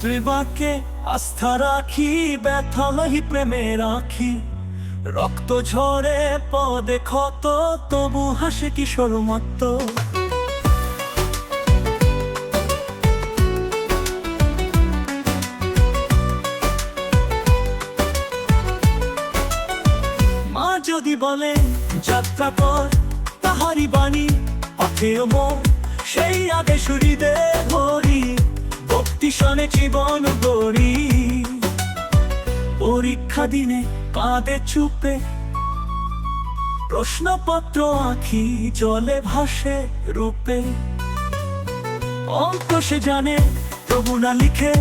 মাতৃবাক্যে আস্থা রাখি, ব্যথা লহি প্রেমে রাখি। রক্ত ঝরে পদে ক্ষত, তবু হাসে কিশোর মত্ত। মা যদি বলে যাত্রা কর, তাহারি বাণী পথে মোর, সেই আদেশ হৃদে ধরি, ভক্তি শনে জীবন গড়ি। পরীক্ষা দিনে কাঁদে চুপে, প্রশ্নপত্র আঁখি জলে ভাসে রূপে। অঙ্ক সে জানে তবু না লিখে,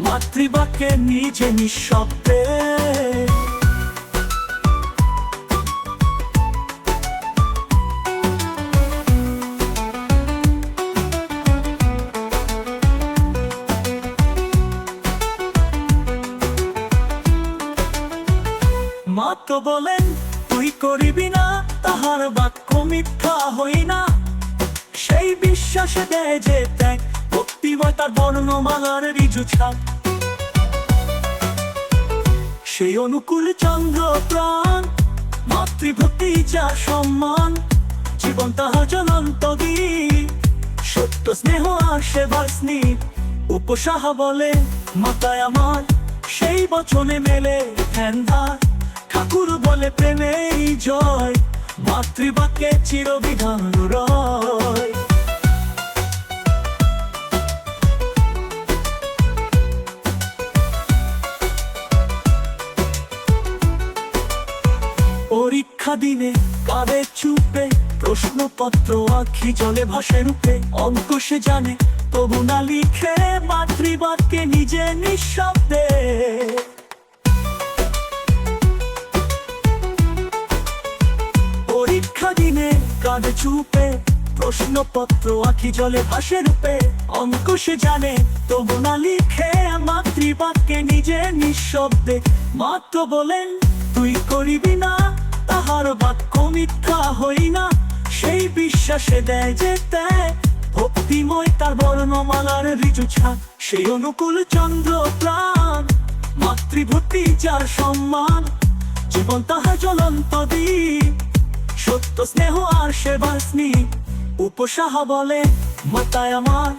মাতৃবাক্যে নিজে নিঃশব্দে। মা তো বলেন তুই করিবি না, তাহার বাক্য মিথ্যা হই না। সেই বিশ্বাসে দেয় যে ত্যাগ, ভক্তিময় তার বর্ণমালার ঋজু ছাপ। সেই অনুকূল চন্দ্র প্রাণ, মাতৃভক্তি যা সম্মান, জীবন তাহা জ্বলন্ত দ্বীপ, সত্য স্নেহ আর সেবার স্নিপ। উপসাহা বলে মাতায় আমার, সেই বচনে মেলে ধ্যানধার। ঠাকুর বলে প্রেমেই জয়, মাতৃবাক্যে চিরবিধান রয়। পরীক্ষা দিনে কাঁদে চুপে, প্রশ্নপত্র আঁখি জলে ভাসে রূপে। অঙ্ক সে জানে তবু না লিখে, মাতৃবাক্যে নিজে নিঃশব্দে। পরীক্ষা দিনে কাঁদে চুপে, প্রশ্নপত্র আঁখি জলে ভাসে রূপে। অঙ্ক সে জানে তবু না লিখে, মাতৃবাক্যে নিজে নিঃশব্দে। মাত্র বলেন তুই করিবি না, তাহার বাক্য মিথ্যা হই না। সেই বিশ্বাসে দেয় যে ত্যাগ, ভক্তিময় তার বর্ণমালার ঋজু ছাপ। সেই অনুকূল চন্দ্র প্রাণ, মাতৃভক্তি যার সম্মান, জীবন তাহা জ্বলন্ত দ্বীপ, সত্য স্নেহ আর সেবার স্নিপ। উপসাহা বলে মাতায় আমার,